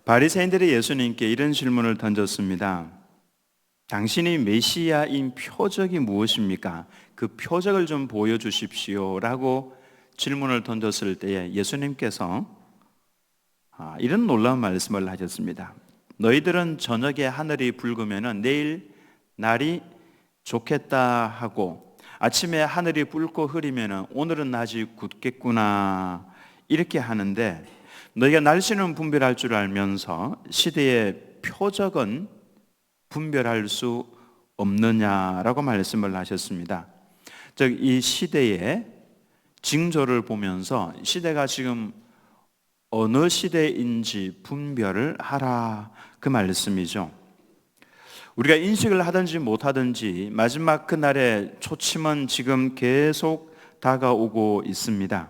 바리새인들이 예수님께 이런 질문을 던졌습니다. 당신이 메시아인 표적이 무엇입니까? 그 표적을 좀 보여주십시오 라고 질문을 던졌을 때에 예수님께서 이런 놀라운 말씀을 하셨습니다. 너희들은 저녁에 하늘이 붉으면 내일 날이 좋겠다 하고 아침에 하늘이 붉고 흐리면 오늘은 낮이 굳겠구나 이렇게 하는데, 너희가 날씨는 분별할 줄 알면서 시대의 표적은 분별할 수 없느냐라고 말씀을 하셨습니다. 즉, 이 시대의 징조를 보면서 시대가 지금 어느 시대인지 분별을 하라, 그 말씀이죠. 우리가 인식을 하든지 못하든지 마지막 그날의 초침은 지금 계속 다가오고 있습니다.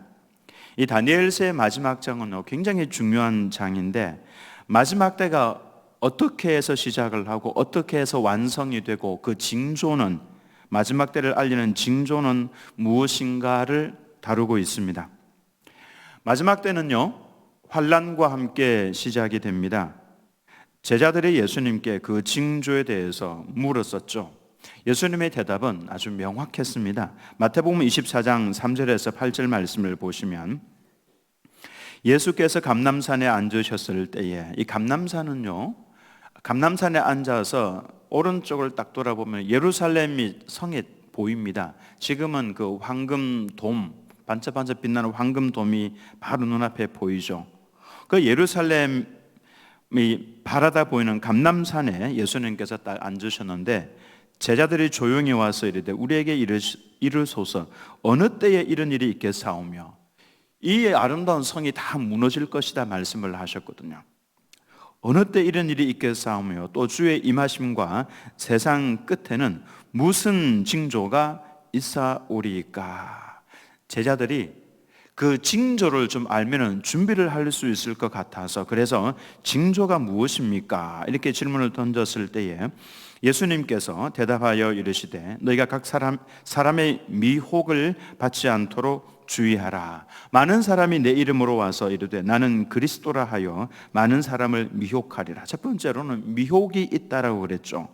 이 다니엘서의 마지막 장은 굉장히 중요한 장인데, 마지막 때가 어떻게 해서 시작을 하고 어떻게 해서 완성이 되고 그 징조는, 마지막 때를 알리는 징조는 무엇인가를 다루고 있습니다. 마지막 때는요, 환난과 함께 시작이 됩니다. 제자들이 예수님께 그 징조에 대해서 물었었죠. 예수님의 대답은 아주 명확했습니다. 마태복음 24장 3절에서 8절 말씀을 보시면, 예수께서 감람산에 앉으셨을 때에, 이 감람산은요, 감람산에 앉아서 오른쪽을 딱 돌아보면 예루살렘이 성에 보입니다. 지금은 그 황금돔, 반짝반짝 빛나는 황금돔이 바로 눈앞에 보이죠. 그 예루살렘이 바라다 보이는 감람산에 예수님께서 딱 앉으셨는데, 제자들이 조용히 와서 이르되 우리에게 이르소서 어느 때에 이런 일이 있겠사오며 이 아름다운 성이 다 무너질 것이다 말씀을 하셨거든요. 어느 때 이런 일이 있겠사오며 또 주의 임하심과 세상 끝에는 무슨 징조가 있사오리까. 제자들이 그 징조를 좀 알면은 준비를 할 수 있을 것 같아서, 그래서 징조가 무엇입니까? 이렇게 질문을 던졌을 때에 예수님께서 대답하여 이르시되 너희가 각 사람의 미혹을 받지 않도록 주의하라. 많은 사람이 내 이름으로 와서 이르되 나는 그리스도라 하여 많은 사람을 미혹하리라. 첫 번째로는 미혹이 있다라고 그랬죠.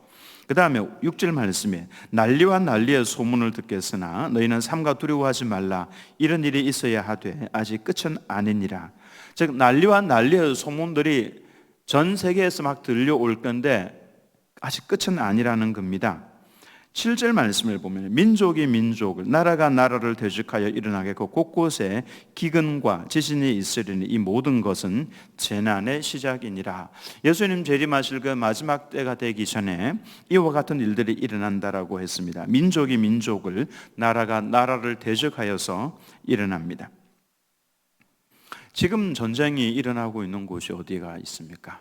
그 다음에 6절 말씀에 난리와 난리의 소문을 듣겠으나 너희는 삼가 두려워하지 말라. 이런 일이 있어야 하되 아직 끝은 아니니라. 즉, 난리와 난리의 소문들이 전 세계에서 막 들려올 건데 아직 끝은 아니라는 겁니다. 7절 말씀을 보면 민족이 민족을, 나라가 나라를 대적하여 일어나겠고 곳곳에 기근과 지진이 있으리니 이 모든 것은 재난의 시작이니라. 예수님 재림하실 그 마지막 때가 되기 전에 이와 같은 일들이 일어난다라고 했습니다. 민족이 민족을, 나라가 나라를 대적하여서 일어납니다. 지금 전쟁이 일어나고 있는 곳이 어디가 있습니까?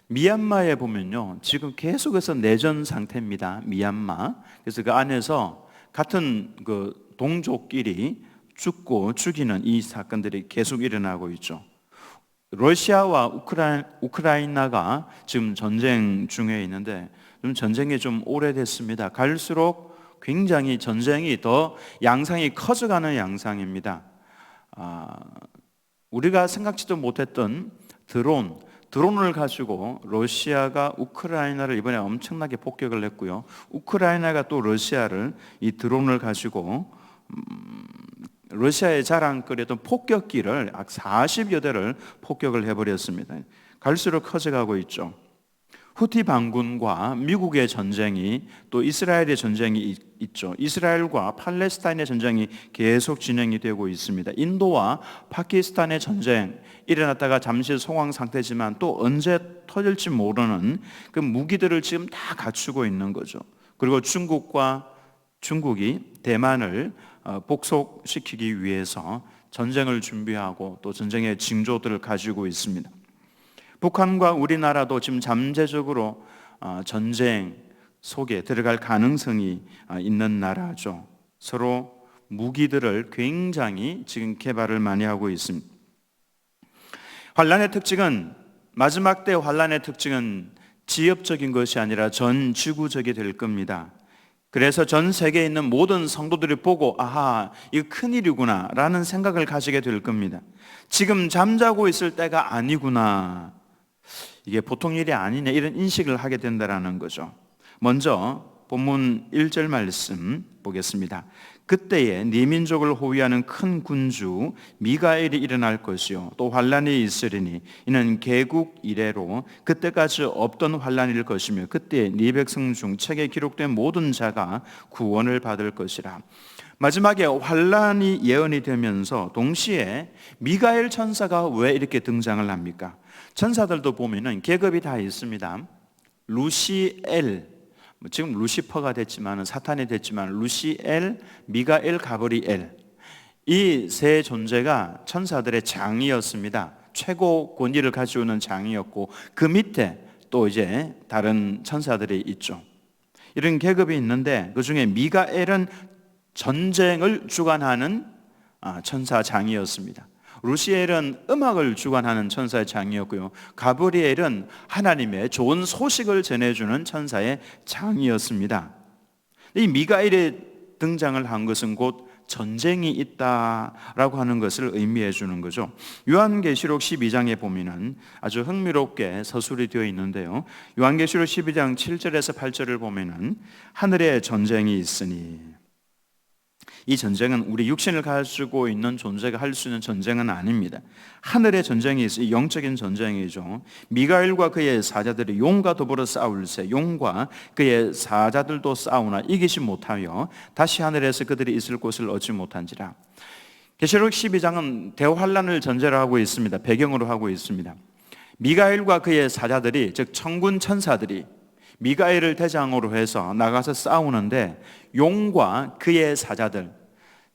미얀마에 보면요, 지금 계속해서 내전 상태입니다. 미얀마. 그래서 그 안에서 같은 그 동족끼리 죽고 죽이는 이 사건들이 계속 일어나고 있죠. 러시아와 우크라이나가 지금 전쟁 중에 있는데, 좀 전쟁이 좀 오래됐습니다. 갈수록 굉장히 전쟁이 더 양상이 커져가는 양상입니다. 우리가 생각지도 못했던 드론을 가지고 러시아가 우크라이나를 이번에 엄청나게 폭격을 했고요. 우크라이나가 또 러시아를 이 드론을 가지고 러시아의 자랑거리였던 폭격기를 40여 대를 폭격을 해버렸습니다. 갈수록 커져가고 있죠. 후티 반군과 미국의 전쟁이, 또 이스라엘의 전쟁이 있죠. 이스라엘과 팔레스타인의 전쟁이 계속 진행이 되고 있습니다. 인도와 파키스탄의 전쟁 일어났다가 잠시 소강 상태지만 또 언제 터질지 모르는 그 무기들을 지금 다 갖추고 있는 거죠. 그리고 중국이 대만을 복속시키기 위해서 전쟁을 준비하고 또 전쟁의 징조들을 가지고 있습니다. 북한과 우리나라도 지금 잠재적으로 전쟁 속에 들어갈 가능성이 있는 나라죠. 서로 무기들을 굉장히 지금 개발을 많이 하고 있습니다. 환란의 특징은, 마지막 때 환란의 특징은 지역적인 것이 아니라 전 지구적이 될 겁니다. 그래서 전 세계에 있는 모든 성도들이 보고 아하, 이거 큰일이구나 라는 생각을 가지게 될 겁니다. 지금 잠자고 있을 때가 아니구나. 이게 보통 일이 아니네, 이런 인식을 하게 된다라는 거죠. 먼저 본문 1절 말씀 보겠습니다. 그때에 네 민족을 호위하는 큰 군주 미가엘이 일어날 것이요 또 환란이 있으리니 이는 개국 이래로 그때까지 없던 환란일 것이며 그때 네 백성 중 책에 기록된 모든 자가 구원을 받을 것이라. 마지막에 환란이 예언이 되면서 동시에 미가엘 천사가 왜 이렇게 등장을 합니까? 천사들도 보면은 계급이 다 있습니다. 루시엘, 지금 루시퍼가 됐지만 사탄이 됐지만 루시엘, 미가엘, 가브리엘, 이 세 존재가 천사들의 장이었습니다. 최고 권위를 가지고 있는 장이었고 그 밑에 또 이제 다른 천사들이 있죠. 이런 계급이 있는데 그 중에 미가엘은 전쟁을 주관하는 천사장이었습니다. 루시엘은 음악을 주관하는 천사의 장이었고요. 가브리엘은 하나님의 좋은 소식을 전해주는 천사의 장이었습니다. 이 미가엘이 등장을 한 것은 곧 전쟁이 있다라고 하는 것을 의미해 주는 거죠. 요한계시록 12장에 보면은 아주 흥미롭게 서술이 되어 있는데요. 요한계시록 12장 7절에서 8절을 보면은 하늘에 전쟁이 있으니, 이 전쟁은 우리 육신을 가지고 있는 존재가 할 수 있는 전쟁은 아닙니다. 하늘의 전쟁이 있어요. 영적인 전쟁이죠. 미가엘과 그의 사자들이 용과 더불어 싸울세 용과 그의 사자들도 싸우나 이기지 못하여 다시 하늘에서 그들이 있을 곳을 얻지 못한지라. 계시록 12장은 대환란을 전제로 하고 있습니다. 배경으로 하고 있습니다. 미가엘과 그의 사자들이, 즉 천군 천사들이 미가엘을 대장으로 해서 나가서 싸우는데 용과 그의 사자들,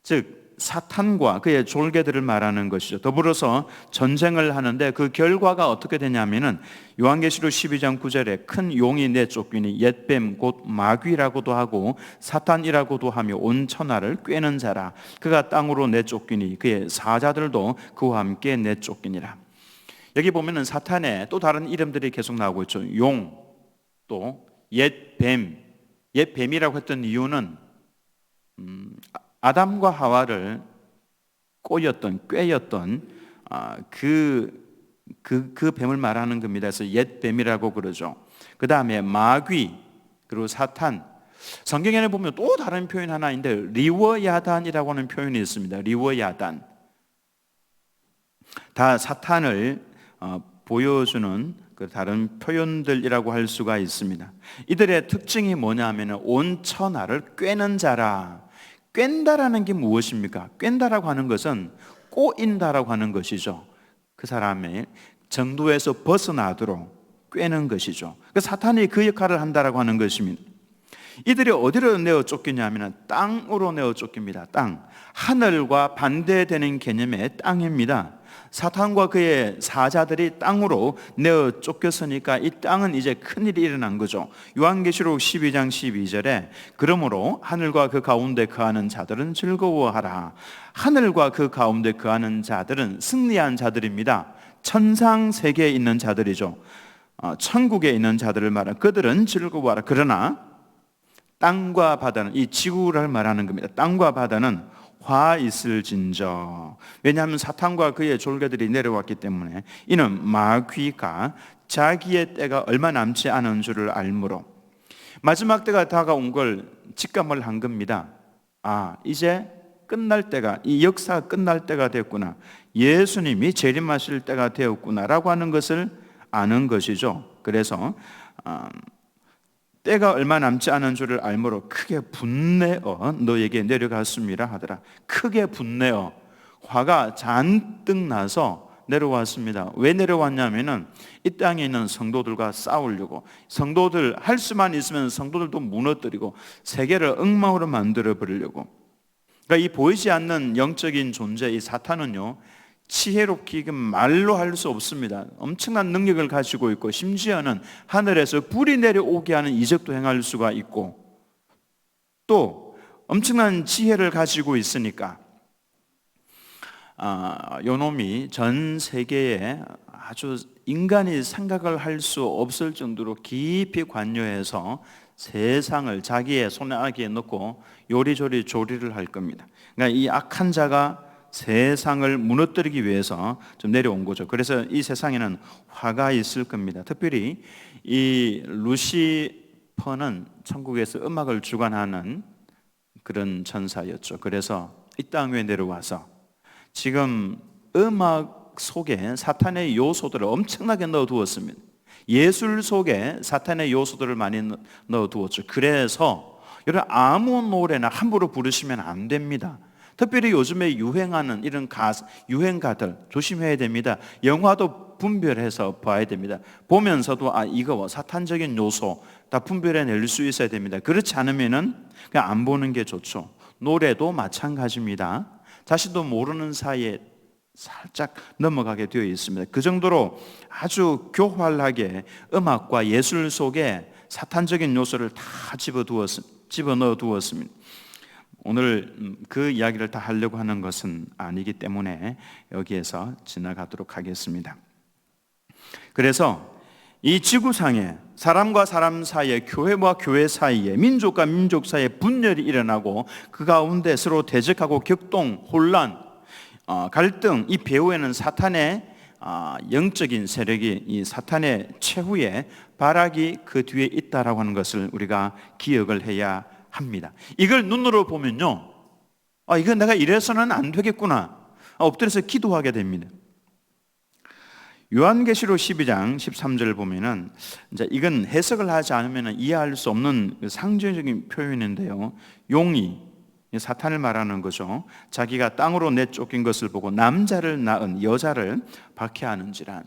즉 사탄과 그의 졸개들을 말하는 것이죠. 더불어서 전쟁을 하는데 그 결과가 어떻게 되냐면은 요한계시록 12장 9절에 큰 용이 내쫓기니 옛뱀 곧 마귀라고도 하고 사탄이라고도 하며 온 천하를 꿰는 자라. 그가 땅으로 내쫓기니 그의 사자들도 그와 함께 내쫓기니라. 여기 보면은 사탄의 또 다른 이름들이 계속 나오고 있죠. 용, 또 옛뱀, 옛뱀이라고 했던 이유는 아담과 하와를 꼬였던, 꿰었던 그 뱀을 말하는 겁니다. 그래서 옛뱀이라고 그러죠. 그 다음에 마귀, 그리고 사탄. 성경에는 보면 또 다른 표현 하나 있는데 리워야단이라고 하는 표현이 있습니다. 리워야단. 다 사탄을 보여주는 그 다른 표현들이라고 할 수가 있습니다. 이들의 특징이 뭐냐 하면 온 천하를 꿰는 자라. 꿰다라는 게 무엇입니까? 꿰다라고 하는 것은 꼬인다라고 하는 것이죠. 그 사람의 정도에서 벗어나도록 꿰는 것이죠. 사탄이 그 역할을 한다라고 하는 것입니다. 이들이 어디로 내어 쫓기냐면 땅으로 내어 쫓깁니다. 땅. 하늘과 반대되는 개념의 땅입니다. 사탄과 그의 사자들이 땅으로 내어 쫓겼으니까 이 땅은 이제 큰일이 일어난 거죠. 요한계시록 12장 12절에 그러므로 하늘과 그 가운데 거하는 자들은 즐거워하라. 하늘과 그 가운데 거하는 자들은 승리한 자들입니다. 천상 세계에 있는 자들이죠. 천국에 있는 자들을 말하는, 그들은 즐거워하라. 그러나 땅과 바다는, 이 지구를 말하는 겁니다. 땅과 바다는 화 있을진저. 왜냐하면 사탄과 그의 졸개들이 내려왔기 때문에 이는 마귀가 자기의 때가 얼마 남지 않은 줄을 알므로 마지막 때가 다가온 걸 직감을 한 겁니다. 이제 끝날 때가, 이 역사가 끝날 때가 됐구나, 예수님이 재림하실 때가 되었구나 라고 하는 것을 아는 것이죠. 그래서 때가 얼마 남지 않은 줄을 알므로 크게 분내어 너에게 내려갔습니다 하더라. 크게 분내어, 화가 잔뜩 나서 내려왔습니다. 왜 내려왔냐면은 이 땅에 있는 성도들과 싸우려고, 성도들 할 수만 있으면 성도들도 무너뜨리고 세계를 엉망으로 만들어 버리려고. 그러니까 이 보이지 않는 영적인 존재, 이 사탄은요, 지혜롭게 말로 할 수 없습니다. 엄청난 능력을 가지고 있고 심지어는 하늘에서 불이 내려오게 하는 이적도 행할 수가 있고 또 엄청난 지혜를 가지고 있으니까 요놈이 전 세계에 아주 인간이 생각을 할 수 없을 정도로 깊이 관여해서 세상을 자기의 손아귀에 넣고 요리조리 조리를 할 겁니다. 그러니까 이 악한 자가 세상을 무너뜨리기 위해서 좀 내려온 거죠. 그래서 이 세상에는 화가 있을 겁니다. 특별히 이 루시퍼는 천국에서 음악을 주관하는 그런 천사였죠. 그래서 이 땅 위에 내려와서 지금 음악 속에 사탄의 요소들을 엄청나게 넣어두었습니다. 예술 속에 사탄의 요소들을 많이 넣어두었죠. 그래서 여러분 아무 노래나 함부로 부르시면 안 됩니다. 특별히 요즘에 유행하는 이런 유행가들 조심해야 됩니다. 영화도 분별해서 봐야 됩니다. 보면서도 이거 사탄적인 요소 다 분별해낼 수 있어야 됩니다. 그렇지 않으면은 그냥 안 보는 게 좋죠. 노래도 마찬가지입니다. 자신도 모르는 사이에 살짝 넘어가게 되어 있습니다. 그 정도로 아주 교활하게 음악과 예술 속에 사탄적인 요소를 다 집어넣어 두었습니다. 오늘 그 이야기를 다 하려고 하는 것은 아니기 때문에 여기에서 지나가도록 하겠습니다. 그래서 이 지구상에 사람과 사람 사이에, 교회와 교회 사이에, 민족과 민족 사이에 분열이 일어나고 그 가운데 서로 대적하고 격동, 혼란, 갈등, 이 배후에는 사탄의 영적인 세력이, 이 사탄의 최후의 발악이 그 뒤에 있다라고 하는 것을 우리가 기억을 해야 합니다. 이걸 눈으로 보면요, 이건 내가 이래서는 안 되겠구나, 엎드려서 기도하게 됩니다. 요한계시록 12장 13절 보면은 이제 이건 해석을 하지 않으면 이해할 수 없는 상징적인 표현인데요. 용이 사탄을 말하는 거죠. 자기가 땅으로 내쫓긴 것을 보고 남자를 낳은 여자를 박해하는지라.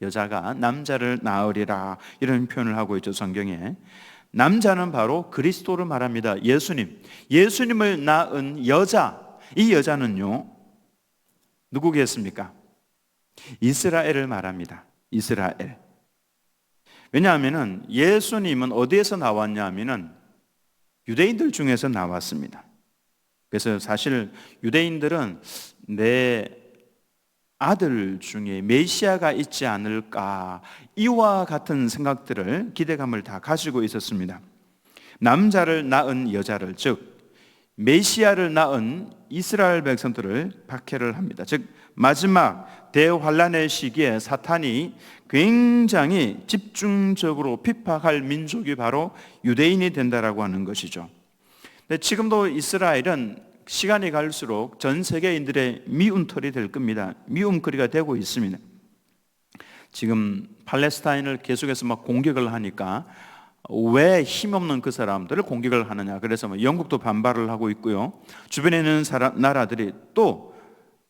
여자가 남자를 낳으리라, 이런 표현을 하고 있죠, 성경에. 남자는 바로 그리스도를 말합니다. 예수님을 낳은 여자. 이 여자는요, 누구겠습니까? 이스라엘을 말합니다. 이스라엘. 왜냐하면 예수님은 어디에서 나왔냐 하면은 유대인들 중에서 나왔습니다. 그래서 사실 유대인들은 내 아들 중에 메시아가 있지 않을까, 이와 같은 생각들을, 기대감을 다 가지고 있었습니다. 남자를 낳은 여자를, 즉 메시아를 낳은 이스라엘 백성들을 박해를 합니다. 즉 마지막 대환란의 시기에 사탄이 굉장히 집중적으로 핍박할 민족이 바로 유대인이 된다라고 하는 것이죠. 근데 지금도 이스라엘은 시간이 갈수록 전 세계인들의 미움털이 될 겁니다. 미움거리가 되고 있습니다. 지금 팔레스타인을 계속해서 막 공격을 하니까 왜 힘없는 그 사람들을 공격을 하느냐, 그래서 영국도 반발을 하고 있고요. 주변에 있는 나라들이, 또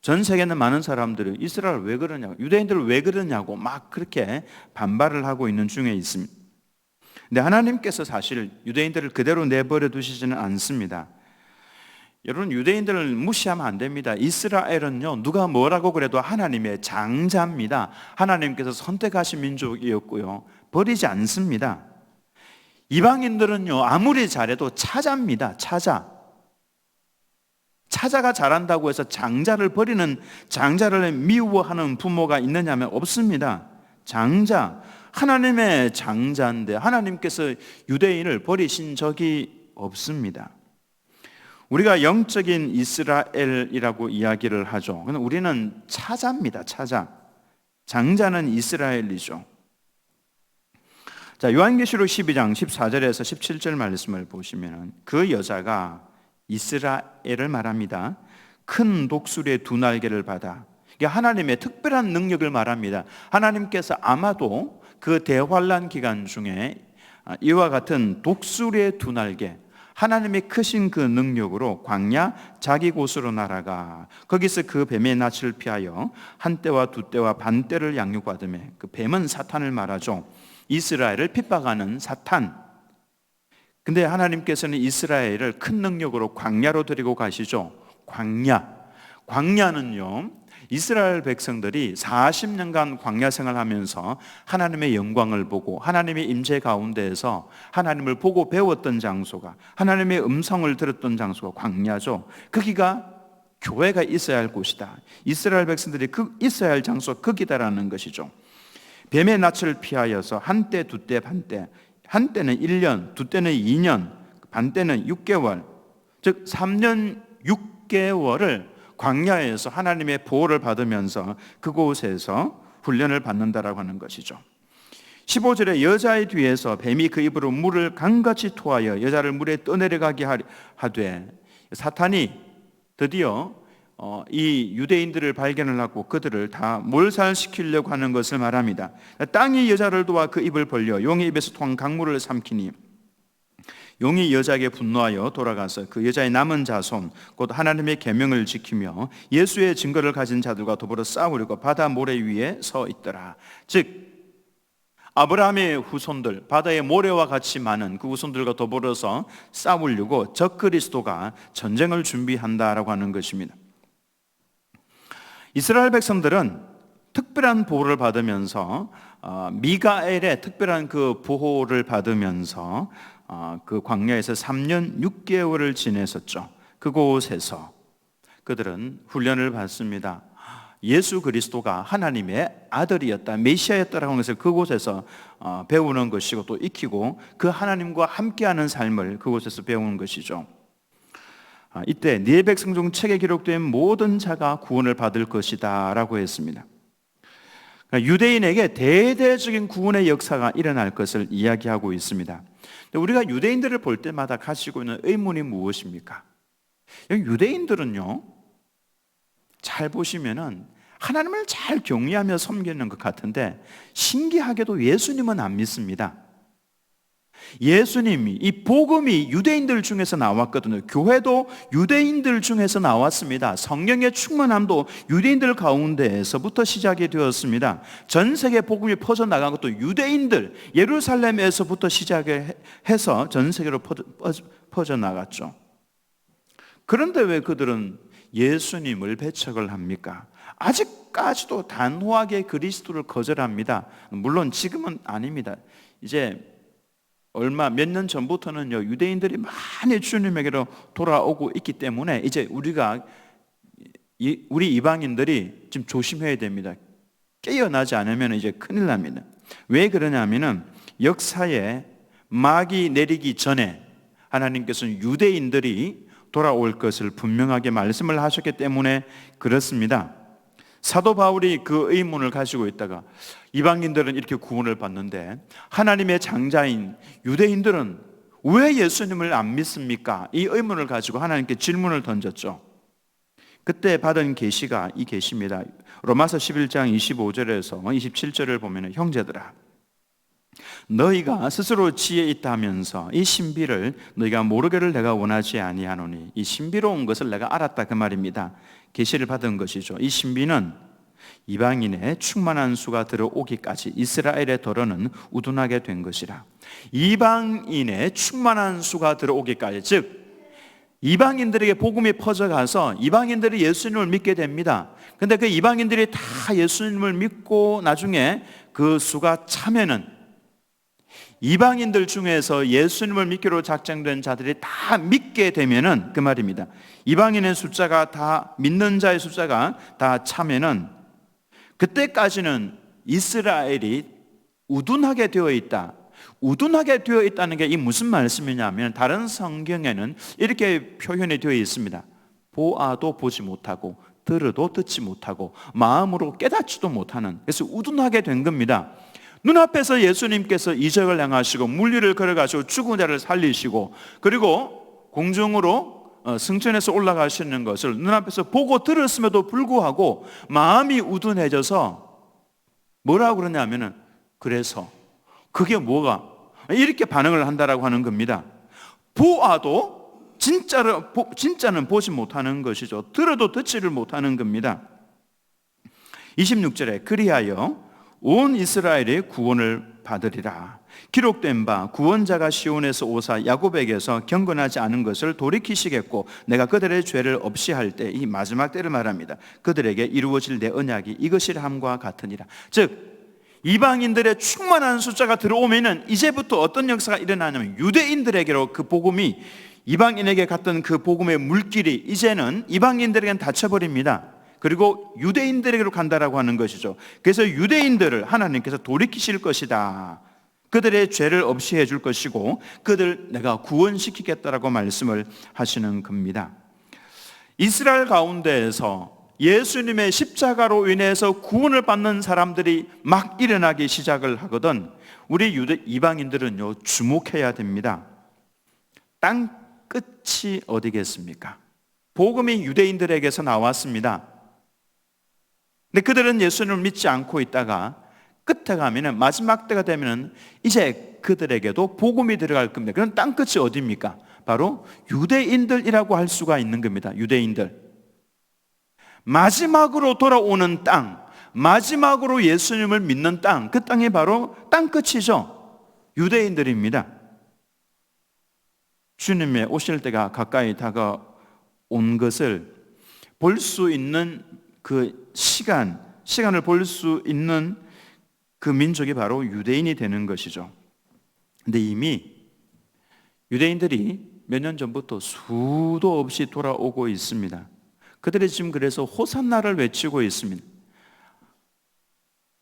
전 세계에 있는 많은 사람들이 이스라엘 왜 그러냐고, 유대인들 왜 그러냐고 막 그렇게 반발을 하고 있는 중에 있습니다. 근데 하나님께서 사실 유대인들을 그대로 내버려 두시지는 않습니다. 여러분, 유대인들을 무시하면 안 됩니다. 이스라엘은요, 누가 뭐라고 그래도 하나님의 장자입니다. 하나님께서 선택하신 민족이었고요, 버리지 않습니다. 이방인들은요, 아무리 잘해도 차자입니다. 차자가 잘한다고 해서 장자를 버리는, 장자를 미워하는 부모가 있느냐면 없습니다. 장자, 하나님의 장자인데 하나님께서 유대인을 버리신 적이 없습니다. 우리가 영적인 이스라엘이라고 이야기를 하죠. 그런데 우리는 차자입니다. 차자. 장자는 이스라엘이죠. 자, 요한계시록 12장 14절에서 17절 말씀을 보시면 그 여자가 이스라엘을 말합니다. 큰 독수리의 두 날개를 받아, 이게 하나님의 특별한 능력을 말합니다. 하나님께서 아마도 그 대환란 기간 중에 이와 같은 독수리의 두 날개, 하나님의 크신 그 능력으로 광야 자기 곳으로 날아가 거기서 그 뱀의 낯을 피하여 한 때와 두 때와 반 때를 양육받으며, 그 뱀은 사탄을 말하죠. 이스라엘을 핍박하는 사탄. 근데 하나님께서는 이스라엘을 큰 능력으로 광야로 데리고 가시죠. 광야는요, 이스라엘 백성들이 40년간 광야 생활하면서 하나님의 영광을 보고 하나님의 임재 가운데에서 하나님을 보고 배웠던 장소가, 하나님의 음성을 들었던 장소가 광야죠. 거기가 교회가 있어야 할 곳이다. 이스라엘 백성들이 있어야 할 장소가 거기다라는 것이죠. 뱀의 낯을 피하여서 한 때, 두 때, 반 때, 한 때는 1년, 두 때는 2년, 반 때는 6개월, 즉 3년 6개월을 광야에서 하나님의 보호를 받으면서 그곳에서 훈련을 받는다라고 하는 것이죠. 15절에 여자의 뒤에서 뱀이 그 입으로 물을 강같이 토하여 여자를 물에 떠내려가게 하되, 사탄이 드디어 이 유대인들을 발견을 하고 그들을 다 몰살시키려고 하는 것을 말합니다. 땅이 여자를 도와 그 입을 벌려 용의 입에서 토한 강물을 삼키니 용이 여자에게 분노하여 돌아가서 그 여자의 남은 자손 곧 하나님의 계명을 지키며 예수의 증거를 가진 자들과 더불어 싸우려고 바다 모래 위에 서 있더라. 즉 아브라함의 후손들, 바다의 모래와 같이 많은 그 후손들과 더불어서 싸우려고 적그리스도가 전쟁을 준비한다라고 하는 것입니다. 이스라엘 백성들은 특별한 보호를 받으면서 미가엘의 특별한 그 보호를 받으면서 그 광야에서 3년 6개월을 지냈었죠. 그곳에서 그들은 훈련을 받습니다. 예수 그리스도가 하나님의 아들이었다, 메시아였다라고 하는 것을 그곳에서 배우는 것이고 또 익히고 그 하나님과 함께하는 삶을 그곳에서 배우는 것이죠. 이때 네 백성 중 책에 기록된 모든 자가 구원을 받을 것이다 라고 했습니다. 그러니까 유대인에게 대대적인 구원의 역사가 일어날 것을 이야기하고 있습니다. 우리가 유대인들을 볼 때마다 가지고 있는 의문이 무엇입니까? 유대인들은요, 잘 보시면은 하나님을 잘 경외하며 섬기는 것 같은데 신기하게도 예수님은 안 믿습니다. 예수님이, 이 복음이 유대인들 중에서 나왔거든요. 교회도 유대인들 중에서 나왔습니다. 성령의 충만함도 유대인들 가운데에서부터 시작이 되었습니다. 전 세계 복음이 퍼져나간 것도 유대인들, 예루살렘에서부터 시작해서 전 세계로 퍼져나갔죠. 그런데 왜 그들은 예수님을 배척을 합니까? 아직까지도 단호하게 그리스도를 거절합니다. 물론 지금은 아닙니다. 이제 몇 년 전부터는요, 유대인들이 많이 주님에게로 돌아오고 있기 때문에 이제 우리 이방인들이 좀 조심해야 됩니다. 깨어나지 않으면 이제 큰일 납니다. 왜 그러냐면은 역사에 막이 내리기 전에 하나님께서는 유대인들이 돌아올 것을 분명하게 말씀을 하셨기 때문에 그렇습니다. 사도 바울이 그 의문을 가지고 있다가 이방인들은 이렇게 구원을 받는데 하나님의 장자인 유대인들은 왜 예수님을 안 믿습니까? 이 의문을 가지고 하나님께 질문을 던졌죠. 그때 받은 계시가 이 계시입니다. 로마서 11장 25절에서 27절을 보면, 형제들아, 너희가 스스로 지혜 있다 하면서 이 신비를 너희가 모르기를 내가 원하지 아니하노니, 이 신비로운 것을 내가 알았다, 그 말입니다. 계시를 받은 것이죠. 이 신비는 이방인의 충만한 수가 들어오기까지 이스라엘의 더러는 우둔하게 된 것이라. 이방인의 충만한 수가 들어오기까지, 즉 이방인들에게 복음이 퍼져가서 이방인들이 예수님을 믿게 됩니다. 근데 그 이방인들이 다 예수님을 믿고 나중에 그 수가 차면은 이방인들 중에서 예수님을 믿기로 작정된 자들이 다 믿게 되면은, 그 말입니다. 이방인의 숫자가 다, 믿는 자의 숫자가 다 차면은 그때까지는 이스라엘이 우둔하게 되어 있다. 우둔하게 되어 있다는 게 이 무슨 말씀이냐면, 다른 성경에는 이렇게 표현이 되어 있습니다. 보아도 보지 못하고 들어도 듣지 못하고 마음으로 깨닫지도 못하는, 그래서 우둔하게 된 겁니다. 눈앞에서 예수님께서 이적을 행하시고 물리를 걸어가시고 죽은 자를 살리시고 그리고 공중으로 승천해서 올라가시는 것을 눈앞에서 보고 들었음에도 불구하고 마음이 우둔해져서 뭐라고 그러냐면은, 그래서 그게 뭐가 이렇게 반응을 한다라고 하는 겁니다. 보아도 진짜는 보지 못하는 것이죠. 들어도 듣지를 못하는 겁니다. 26절에 그리하여 온 이스라엘이 구원을 받으리라. 기록된 바 구원자가 시온에서 오사 야곱에게서 경건하지 않은 것을 돌이키시겠고 내가 그들의 죄를 없이 할 때, 이 마지막 때를 말합니다. 그들에게 이루어질 내 언약이 이것이라 함과 같으니라. 즉 이방인들의 충만한 숫자가 들어오면은 이제부터 어떤 역사가 일어나냐면, 유대인들에게로 그 복음이, 이방인에게 갔던 그 복음의 물길이 이제는 이방인들에게는 닫혀버립니다. 그리고 유대인들에게로 간다라고 하는 것이죠. 그래서 유대인들을 하나님께서 돌이키실 것이다. 그들의 죄를 없이 해줄 것이고 그들 내가 구원시키겠다라고 말씀을 하시는 겁니다. 이스라엘 가운데에서 예수님의 십자가로 인해서 구원을 받는 사람들이 막 일어나기 시작을 하거든 우리 유대 이방인들은요 주목해야 됩니다. 땅 끝이 어디겠습니까? 복음이 유대인들에게서 나왔습니다. 근데 그들은 예수님을 믿지 않고 있다가 끝에 가면은 마지막 때가 되면은 이제 그들에게도 복음이 들어갈 겁니다. 그럼 땅 끝이 어디입니까? 바로 유대인들이라고 할 수가 있는 겁니다. 유대인들. 마지막으로 돌아오는 땅, 마지막으로 예수님을 믿는 땅, 그 땅이 바로 땅 끝이죠. 유대인들입니다. 주님의 오실 때가 가까이 다가온 것을 볼 수 있는 그 시간을 볼 수 있는 그 민족이 바로 유대인이 되는 것이죠. 근데 이미 유대인들이 몇 년 전부터 수도 없이 돌아오고 있습니다. 그들이 지금 그래서 호산나를 외치고 있습니다.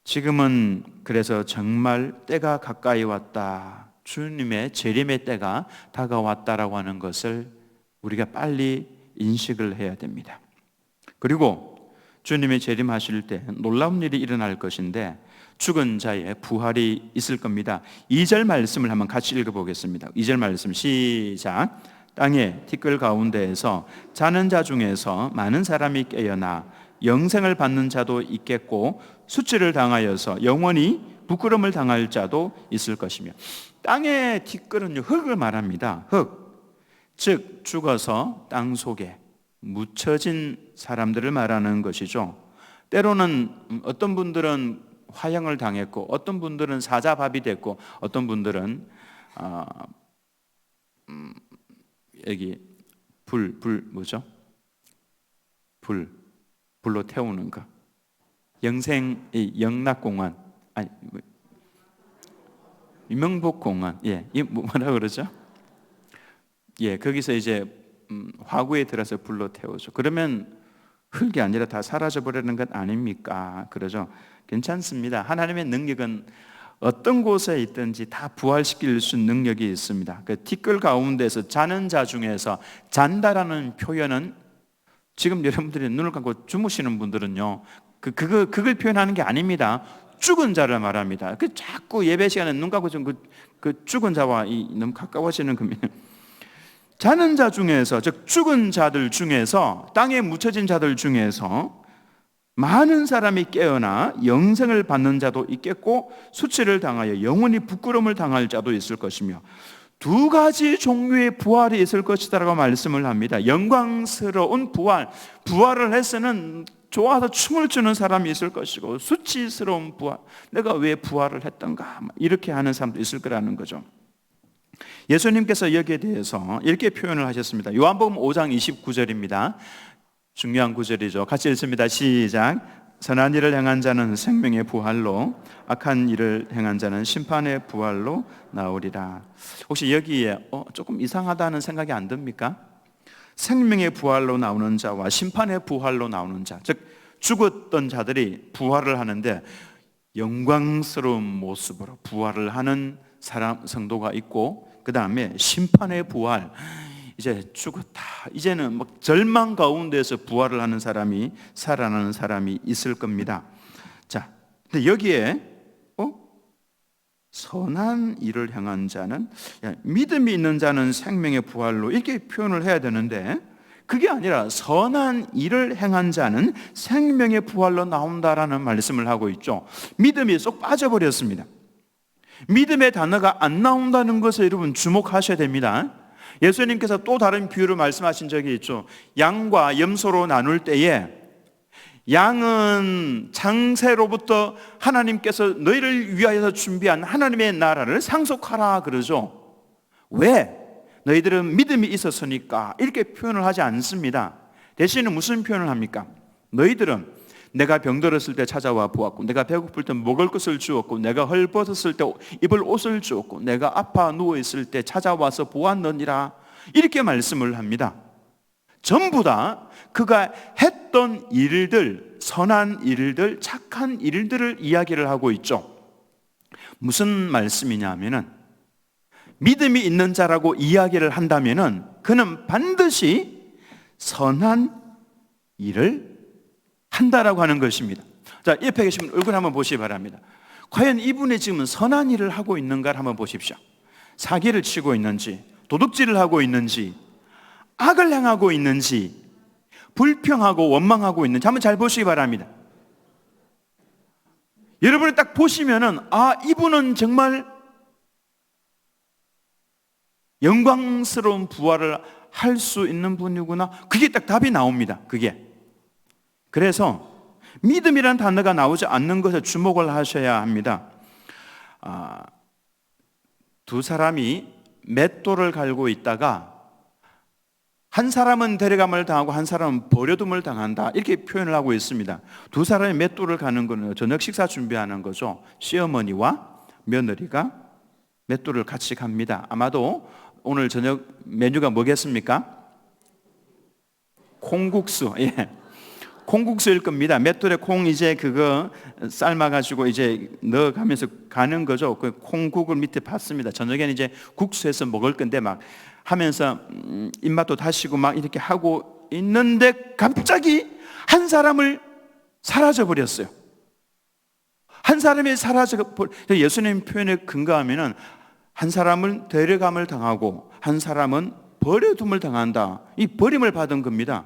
지금은 그래서 정말 때가 가까이 왔다. 주님의 재림의 때가 다가왔다라고 하는 것을 우리가 빨리 인식을 해야 됩니다. 그리고 주님의 재림하실 때 놀라운 일이 일어날 것인데 죽은 자의 부활이 있을 겁니다. 2절 말씀을 한번 같이 읽어보겠습니다. 2절 말씀 시작. 땅의 티끌 가운데에서 자는 자 중에서 많은 사람이 깨어나 영생을 받는 자도 있겠고 수치를 당하여서 영원히 부끄러움을 당할 자도 있을 것이며. 땅의 티끌은 흙을 말합니다. 흙, 즉 죽어서 땅 속에 묻혀진 사람들을 말하는 것이죠. 때로는 어떤 분들은 화형을 당했고 어떤 분들은 사자밥이 됐고 어떤 분들은 여기 뭐죠? 불로 태우는 거. 영락공원 아니 명복공원 이 뭐라 그러죠? 거기서 이제 화구에 들어서 불로 태우죠. 그러면 흙이 아니라 다 사라져 버리는 것 아닙니까? 그러죠. 괜찮습니다. 하나님의 능력은 어떤 곳에 있든지 다 부활시킬 수 있는 능력이 있습니다. 그 티끌 가운데서 자는 자 중에서 잔다라는 표현은 지금 여러분들이 눈을 감고 주무시는 분들은요, 그걸 표현하는 게 아닙니다. 죽은 자를 말합니다. 그 자꾸 예배 시간에 눈 감고 좀 그 죽은 자와 너무 가까워지는 겁니다. 자는 자 중에서, 즉 죽은 자들 중에서, 땅에 묻혀진 자들 중에서 많은 사람이 깨어나 영생을 받는 자도 있겠고 수치를 당하여 영원히 부끄러움을 당할 자도 있을 것이며 두 가지 종류의 부활이 있을 것이다라고 말씀을 합니다. 영광스러운 부활을 해서는 좋아서 춤을 추는 사람이 있을 것이고 수치스러운 부활, 내가 왜 부활을 했던가 이렇게 하는 사람도 있을 거라는 거죠. 예수님께서 여기에 대해서 이렇게 표현을 하셨습니다. 요한복음 5장 29절입니다. 중요한 구절이죠. 같이 읽습니다. 시작. 선한 일을 행한 자는 생명의 부활로, 악한 일을 행한 자는 심판의 부활로 나오리라. 혹시 여기에 조금 이상하다는 생각이 안 듭니까? 생명의 부활로 나오는 자와 심판의 부활로 나오는 자, 즉 죽었던 자들이 부활을 하는데 영광스러운 모습으로 부활을 하는 사람, 성도가 있고, 그 다음에 심판의 부활, 이제 죽었다, 이제는 막 절망 가운데서 부활을 하는 사람이, 살아나는 사람이 있을 겁니다. 자, 근데 여기에 선한 일을 행한 자는, 믿음이 있는 자는 생명의 부활로 이렇게 표현을 해야 되는데 그게 아니라 선한 일을 행한 자는 생명의 부활로 나온다라는 말씀을 하고 있죠. 믿음이 쏙 빠져버렸습니다. 믿음의 단어가 안 나온다는 것을 여러분 주목하셔야 됩니다. 예수님께서 또 다른 비유를 말씀하신 적이 있죠. 양과 염소로 나눌 때에 양은 창세로부터 하나님께서 너희를 위하여서 준비한 하나님의 나라를 상속하라 그러죠. 왜? 너희들은 믿음이 있었으니까 이렇게 표현을 하지 않습니다. 대신에 무슨 표현을 합니까? 너희들은 내가 병들었을 때 찾아와 보았고, 내가 배고플 때 먹을 것을 주었고, 내가 헐벗었을 때 입을 옷을 주었고, 내가 아파 누워있을 때 찾아와서 보았느니라, 이렇게 말씀을 합니다. 전부 다 그가 했던 일들, 선한 일들, 착한 일들을 이야기를 하고 있죠. 무슨 말씀이냐 하면은 믿음이 있는 자라고 이야기를 한다면은 그는 반드시 선한 일을 한다라고 하는 것입니다. 자, 옆에 계신 분 얼굴 한번 보시기 바랍니다. 과연 이분이 지금 선한 일을 하고 있는가를 한번 보십시오. 사기를 치고 있는지, 도둑질을 하고 있는지, 악을 행하고 있는지, 불평하고 원망하고 있는지 한번 잘 보시기 바랍니다. 여러분이 딱 보시면은 이분은 정말 영광스러운 부활을 할 수 있는 분이구나. 그게 딱 답이 나옵니다. 그게. 그래서 믿음이라는 단어가 나오지 않는 것에 주목을 하셔야 합니다. 두 사람이 맷돌을 갈고 있다가 한 사람은 데려감을 당하고 한 사람은 버려둠을 당한다, 이렇게 표현을 하고 있습니다. 두 사람이 맷돌을 가는 것은 저녁 식사 준비하는 거죠. 시어머니와 며느리가 맷돌을 같이 갑니다. 아마도 오늘 저녁 메뉴가 뭐겠습니까? 콩국수. 예. 콩국수일 겁니다. 맷돌에 콩 이제 그거 삶아가지고 이제 넣어가면서 가는 거죠. 그 콩국을 밑에 팠습니다. 저녁에는 이제 국수해서 먹을 건데 막 하면서 입맛도 다시고 막 이렇게 하고 있는데 갑자기 한 사람을 사라져 버렸어요. 한 사람이 사라져 버려. 예수님 표현에 근거하면은 한 사람은 데려감을 당하고 한 사람은 버려둠을 당한다. 이 버림을 받은 겁니다.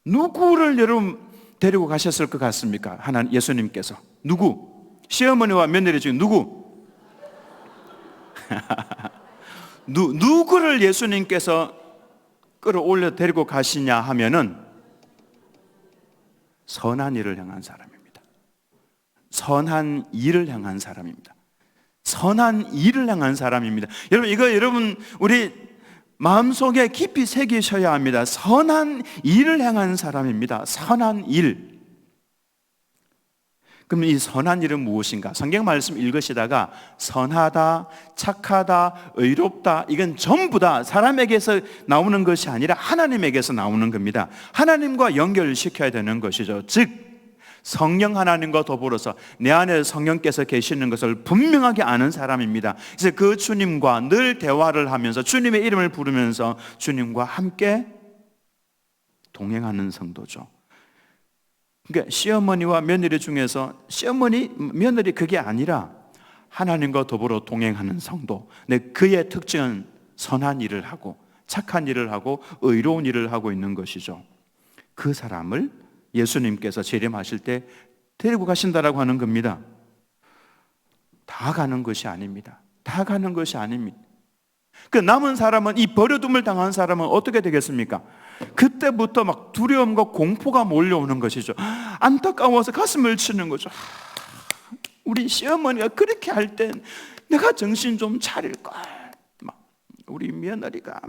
누구를 여러분 데리고 가셨을 것 같습니까? 하나님 예수님께서 누구? 시어머니와 며느리 중에 누구? 누구를 예수님께서 끌어올려 데리고 가시냐 하면은 선한 일을 향한 사람입니다. 선한 일을 향한 사람입니다. 선한 일을 향한 사람입니다. 여러분 이거 여러분 우리 마음속에 깊이 새기셔야 합니다. 선한 일을 향한 사람입니다. 선한 일. 그럼 이 선한 일은 무엇인가? 성경 말씀 읽으시다가 선하다, 착하다, 의롭다, 이건 전부 다 사람에게서 나오는 것이 아니라 하나님에게서 나오는 겁니다. 하나님과 연결시켜야 되는 것이죠. 즉 성령 하나님과 더불어서 내 안에 성령께서 계시는 것을 분명하게 아는 사람입니다. 그래서 그 주님과 늘 대화를 하면서 주님의 이름을 부르면서 주님과 함께 동행하는 성도죠. 그러니까 시어머니와 며느리 중에서 시어머니, 며느리 그게 아니라 하나님과 더불어 동행하는 성도. 근데 그의 특징은 선한 일을 하고 착한 일을 하고 의로운 일을 하고 있는 것이죠. 그 사람을 예수님께서 재림하실 때 데리고 가신다라고 하는 겁니다. 다 가는 것이 아닙니다. 다 가는 것이 아닙니다. 그 남은 사람은, 이 버려둠을 당한 사람은 어떻게 되겠습니까? 그때부터 막 두려움과 공포가 몰려오는 것이죠. 안타까워서 가슴을 치는 거죠. 우리 시어머니가 그렇게 할 땐 내가 정신 좀 차릴걸. 우리 며느리가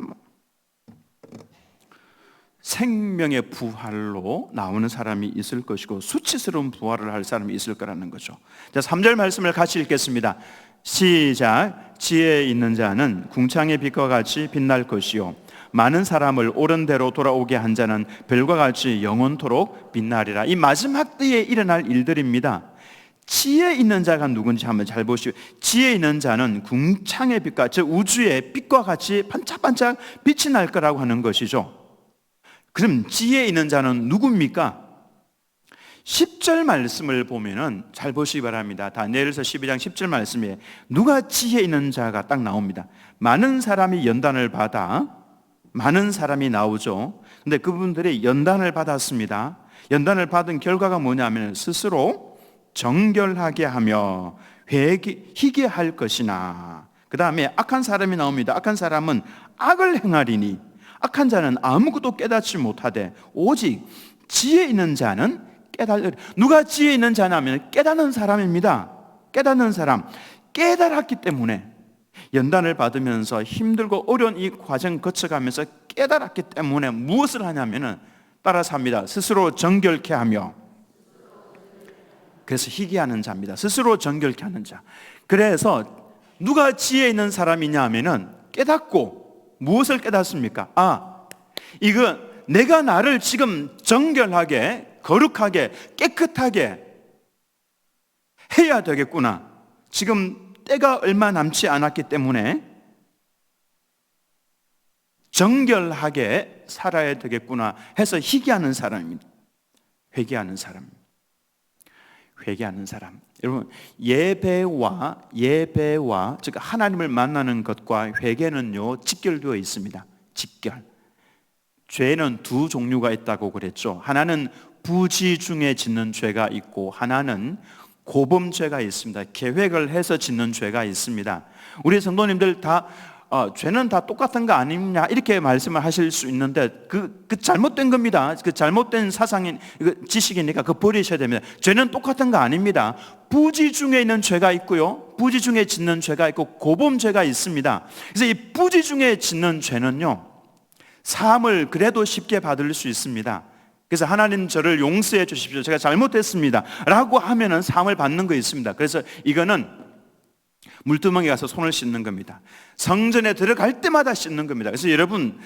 생명의 부활로 나오는 사람이 있을 것이고 수치스러운 부활을 할 사람이 있을 거라는 거죠. 자, 3절 말씀을 같이 읽겠습니다. 시작. 지혜 있는 자는 궁창의 빛과 같이 빛날 것이요 많은 사람을 옳은 대로 돌아오게 한 자는 별과 같이 영원토록 빛나리라. 이 마지막 때에 일어날 일들입니다. 지혜 있는 자가 누군지 한번 잘 보시오. 지혜 있는 자는 궁창의 빛과, 즉 우주의 빛과 같이 반짝반짝 빛이 날 거라고 하는 것이죠. 그럼 지혜 있는 자는 누굽니까? 10절 말씀을 보면은 잘 보시기 바랍니다. 다니엘서 12장 10절 말씀에 누가 지혜 있는 자가 딱 나옵니다. 많은 사람이 연단을 받아, 많은 사람이 나오죠. 근데 그분들이 연단을 받았습니다. 연단을 받은 결과가 뭐냐면 스스로 정결하게 하며 회개할 것이나, 그 다음에 악한 사람이 나옵니다. 악한 사람은 악을 행하리니, 악한 자는 아무것도 깨닫지 못하되 오직 지혜 있는 자는 깨달으리. 누가 지혜 있는 자냐면 깨닫는 사람입니다. 깨닫는 사람. 깨달았기 때문에 연단을 받으면서 힘들고 어려운 이 과정 거쳐가면서 깨달았기 때문에 무엇을 하냐면은 따라서 합니다. 스스로 정결케 하며. 그래서 희귀하는 자입니다. 스스로 정결케 하는 자. 그래서 누가 지혜 있는 사람이냐 하면은 깨닫고, 무엇을 깨닫습니까? 이거 내가 나를 지금 정결하게, 거룩하게, 깨끗하게 해야 되겠구나. 지금 때가 얼마 남지 않았기 때문에 정결하게 살아야 되겠구나 해서 희귀하는 사람입니다. 회개하는 사람. 회개하는 사람. 여러분, 예배와 즉 하나님을 만나는 것과 회개는요 직결되어 있습니다. 직결. 죄는 두 종류가 있다고 그랬죠. 하나는 부지 중에 짓는 죄가 있고 하나는 고범죄가 있습니다. 계획을 해서 짓는 죄가 있습니다. 우리 성도님들 다 죄는 다 똑같은 거 아니냐 이렇게 말씀을 하실 수 있는데 그 잘못된 겁니다. 그 잘못된 사상인 지식이니까 그거 버리셔야 됩니다. 죄는 똑같은 거 아닙니다. 부지 중에 있는 죄가 있고요, 부지 중에 짓는 죄가 있고 고범죄가 있습니다. 그래서 이 부지 중에 짓는 죄는요 사함을 그래도 쉽게 받을 수 있습니다. 그래서 하나님 저를 용서해 주십시오, 제가 잘못했습니다 라고 하면은 사함을 받는 거 있습니다. 그래서 이거는 물두멍에 가서 손을 씻는 겁니다. 성전에 들어갈 때마다 씻는 겁니다. 그래서 여러분,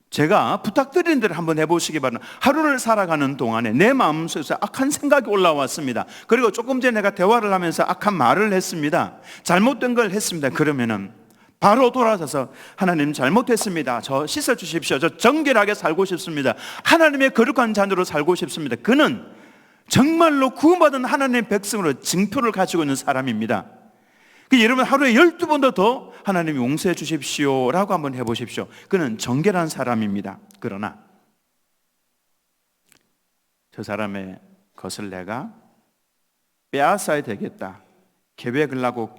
제가 부탁드리는 대로 한번 해보시기 바랍니다. 하루를 살아가는 동안에 내 마음속에서 악한 생각이 올라왔습니다. 그리고 조금 전에 내가 대화를 하면서 악한 말을 했습니다. 잘못된 걸 했습니다. 그러면은 바로 돌아서서 하나님 잘못했습니다, 저 씻어주십시오, 저 정결하게 살고 싶습니다, 하나님의 거룩한 자녀로 살고 싶습니다. 그는 정말로 구원받은 하나님의 백성으로 증표를 가지고 있는 사람입니다. 여러분 하루에 12번도 더 하나님 용서해 주십시오 라고 한번 해보십시오. 그는 정결한 사람입니다. 그러나 저 사람의 것을 내가 빼앗아야 되겠다 계획을 하고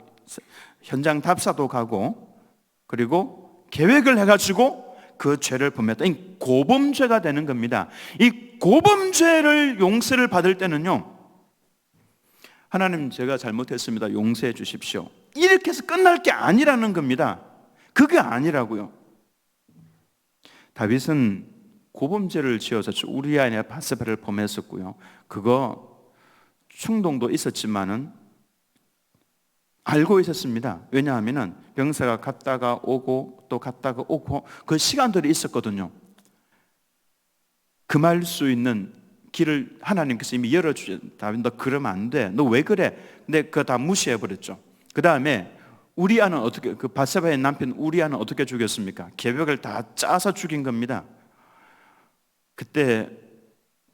현장 답사도 가고 그리고 계획을 해가지고 그 죄를 범했다. 이 고범죄가 되는 겁니다. 이 고범죄를 용서를 받을 때는요 하나님 제가 잘못했습니다, 용서해 주십시오 이렇게 해서 끝날 게 아니라는 겁니다. 그게 아니라고요. 다윗은 고범죄를 지어서 우리아의 바세바를 범했었고요, 그거 충동도 있었지만은 알고 있었습니다. 왜냐하면 병사가 갔다가 오고 또 갔다가 오고 그 시간들이 있었거든요. 금할 수 있는 길을 하나님께서 이미 열어주셨어요. 다윗 너 그러면 안 돼, 너 왜 그래? 근데 그거 다 무시해버렸죠. 그 다음에 우리아는 어떻게, 그 바세바의 남편 우리아는 어떻게 죽였습니까? 계획을 다 짜서 죽인 겁니다. 그때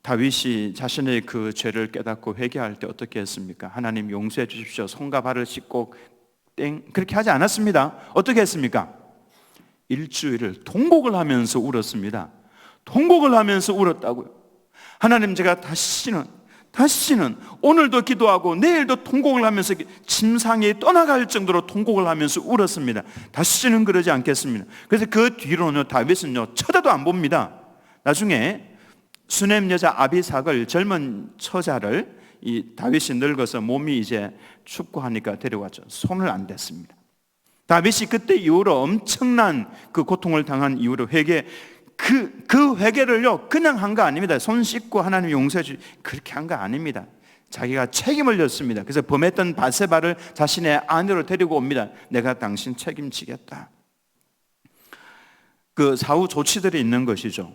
다윗이 자신의 그 죄를 깨닫고 회개할 때 어떻게 했습니까? 하나님 용서해 주십시오, 손과 발을 씻고 땡 그렇게 하지 않았습니다. 어떻게 했습니까? 일주일을 통곡을 하면서 울었습니다. 통곡을 하면서 울었다고요. 하나님 제가 다시는 오늘도 기도하고 내일도 통곡을 하면서 침상에 떠나갈 정도로 통곡을 하면서 울었습니다. 다시는 그러지 않겠습니다. 그래서 그 뒤로는요 다윗은요 쳐다도 안 봅니다. 나중에 수넴 여자 아비삭을, 젊은 처자를 이 다윗이 늙어서 몸이 이제 춥고 하니까 데려왔죠. 손을 안 댔습니다. 다윗이 그때 이후로 엄청난 그 고통을 당한 이후로 그 회개를요 그냥 한 거 아닙니다. 손 씻고 하나님 용서해 주시 그렇게 한 거 아닙니다. 자기가 책임을 졌습니다. 그래서 범했던 바세바를 자신의 아내로 데리고 옵니다. 내가 당신 책임지겠다. 그 사후 조치들이 있는 것이죠.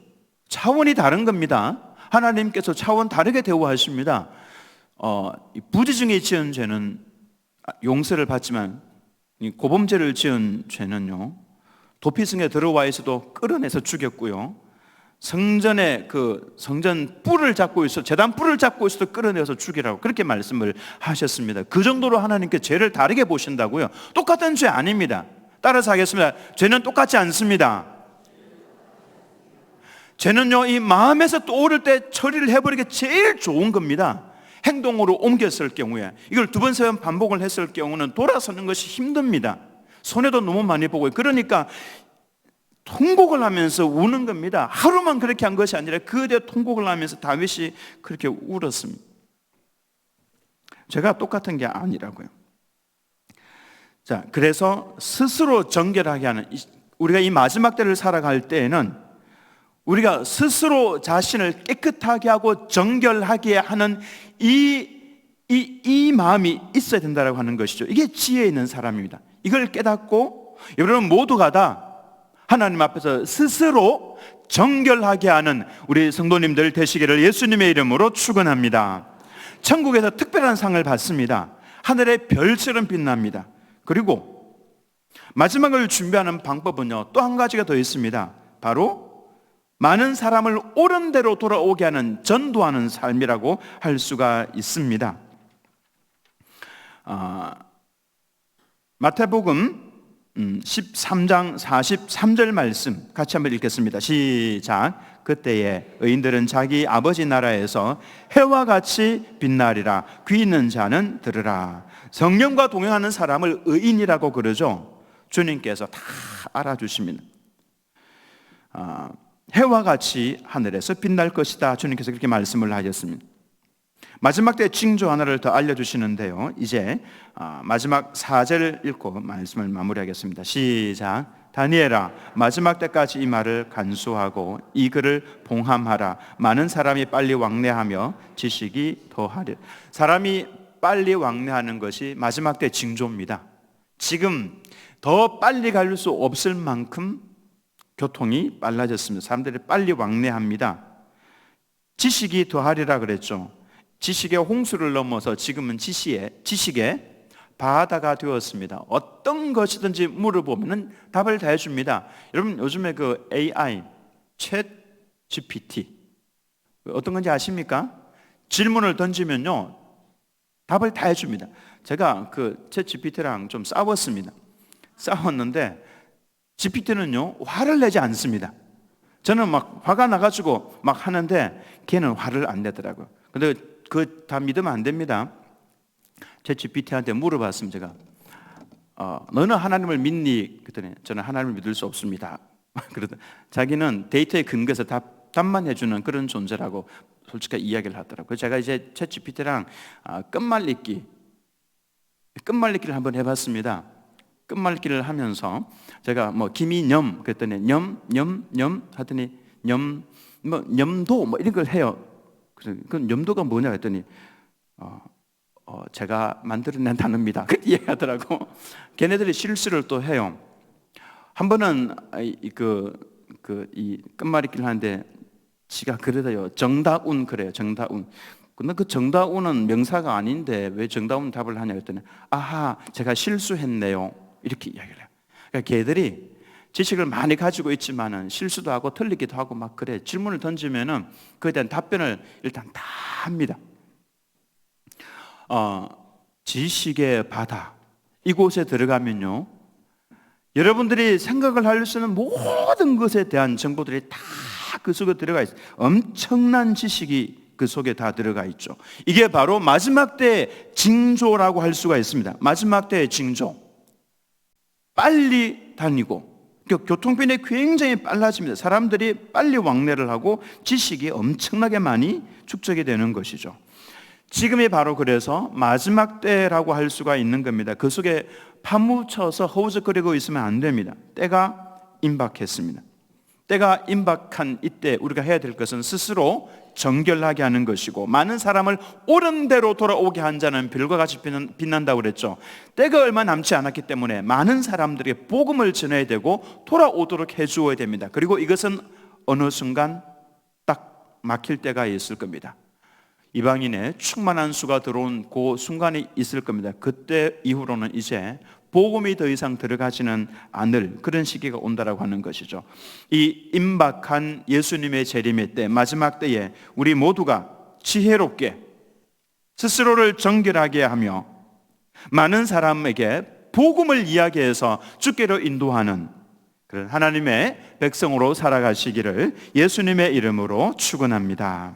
차원이 다른 겁니다. 하나님께서 차원 다르게 대우하십니다. 부지 중에 지은 죄는 용서를 받지만 고범죄를 지은 죄는요 도피성에 들어와 있어도 끌어내서 죽였고요, 성전 뿔을 잡고 있어, 제단 뿔을 잡고 있어도 끌어내서 죽이라고 그렇게 말씀을 하셨습니다. 그 정도로 하나님께 죄를 다르게 보신다고요. 똑같은 죄 아닙니다. 따라서 하겠습니다. 죄는 똑같지 않습니다. 죄는요 이 마음에서 떠오를 때 처리를 해버리기 제일 좋은 겁니다. 행동으로 옮겼을 경우에, 이걸 2번, 3번 반복을 했을 경우는 돌아서는 것이 힘듭니다. 손해도 너무 많이 보고, 그러니까 통곡을 하면서 우는 겁니다. 하루만 그렇게 한 것이 아니라 그대 통곡을 하면서 다윗이 그렇게 울었습니다. 죄가 똑같은 게 아니라고요. 자, 그래서 스스로 정결하게 하는, 우리가 이 마지막 때를 살아갈 때에는 우리가 스스로 자신을 깨끗하게 하고 정결하게 하는 이 마음이 있어야 된다고 하는 것이죠. 이게 지혜 있는 사람입니다. 이걸 깨닫고 여러분 모두가 다 하나님 앞에서 스스로 정결하게 하는 우리 성도님들 되시기를 예수님의 이름으로 축원합니다. 천국에서 특별한 상을 받습니다. 하늘의 별처럼 빛납니다. 그리고 마지막을 준비하는 방법은요 또 한 가지가 더 있습니다. 바로 많은 사람을 옳은 대로 돌아오게 하는, 전도하는 삶이라고 할 수가 있습니다. 마태복음 13장 43절 말씀 같이 한번 읽겠습니다. 시작. 그때에 의인들은 자기 아버지 나라에서 해와 같이 빛나리라. 귀 있는 자는 들으라. 성령과 동행하는 사람을 의인이라고 그러죠. 주님께서 다 알아주십니다. 해와 같이 하늘에서 빛날 것이다. 주님께서 그렇게 말씀을 하셨습니다. 마지막 때 징조 하나를 더 알려주시는데요. 이제 마지막 4절을 읽고 말씀을 마무리하겠습니다. 시작. 다니엘아, 마지막 때까지 이 말을 간수하고 이 글을 봉함하라. 많은 사람이 빨리 왕래하며 지식이 더하리. 사람이 빨리 왕래하는 것이 마지막 때 징조입니다. 지금 더 빨리 갈 수 없을 만큼 교통이 빨라졌습니다. 사람들이 빨리 왕래합니다. 지식이 더하리라 그랬죠. 지식의 홍수를 넘어서 지금은 지식의 바다가 되었습니다. 어떤 것이든지 물어보면 답을 다 해줍니다. 여러분 요즘에 그 AI, 챗 GPT 어떤 건지 아십니까? 질문을 던지면요 답을 다 해줍니다. 제가 그 챗 GPT랑 좀 싸웠는데 GPT는요 화를 내지 않습니다. 저는 막 화가 나가지고 막 하는데 걔는 화를 안 내더라고요. 근데 그 다 믿으면 안 됩니다. 제 GPT한테 물어봤습니다. 제가 너는 하나님을 믿니? 그랬더니 저는 하나님을 믿을 수 없습니다. 그러다 자기는 데이터에 근거해서 답만 해주는 그런 존재라고 솔직하게 이야기를 하더라고요. 제가 이제 챗 GPT랑 끝말잇기를 한번 해봤습니다. 끝말잇기를 하면서 제가 뭐 김이념 그랬더니 념 하더니 념도 뭐 이런 걸 해요. 그 념도가 뭐냐 했더니 제가 만들어낸 단어입니다. 그렇게 이야기하더라고. 걔네들이 실수를 또 해요. 한 번은 이 끝말잇기를 하는데 지가 그러대요. 정다운 그래요. 정다운. 근데 그 정다운은 명사가 아닌데 왜 정다운 답을 하냐 했더니 아하 제가 실수했네요. 이렇게 이야기를 해요. 그러니까 걔들이 지식을 많이 가지고 있지만은 실수도 하고 틀리기도 하고 막 그래. 질문을 던지면은 그에 대한 답변을 일단 다 합니다. 지식의 바다 이곳에 들어가면요 여러분들이 생각을 할 수 있는 모든 것에 대한 정보들이 다 그 속에 들어가 있어요. 엄청난 지식이 그 속에 다 들어가 있죠. 이게 바로 마지막 때의 징조라고 할 수가 있습니다. 마지막 때의 징조. 빨리 다니고 교통편이 굉장히 빨라집니다. 사람들이 빨리 왕래를 하고 지식이 엄청나게 많이 축적이 되는 것이죠. 지금이 바로 그래서 마지막 때라고 할 수가 있는 겁니다. 그 속에 파묻혀서 허우적거리고 있으면 안 됩니다. 때가 임박했습니다. 때가 임박한 이때 우리가 해야 될 것은 스스로 정결하게 하는 것이고 많은 사람을 옳은 대로 돌아오게 한 자는 별과 같이 빛난다고 그랬죠. 때가 얼마 남지 않았기 때문에 많은 사람들에게 복음을 전해야 되고 돌아오도록 해주어야 됩니다. 그리고 이것은 어느 순간 딱 막힐 때가 있을 겁니다. 이방인의 충만한 수가 들어온 그 순간이 있을 겁니다. 그때 이후로는 이제 복음이 더 이상 들어가지는 않을 그런 시기가 온다라고 하는 것이죠. 이 임박한 예수님의 재림의 때, 마지막 때에 우리 모두가 지혜롭게 스스로를 정결하게 하며 많은 사람에게 복음을 이야기해서 주께로 인도하는 그런 하나님의 백성으로 살아가시기를 예수님의 이름으로 축원합니다.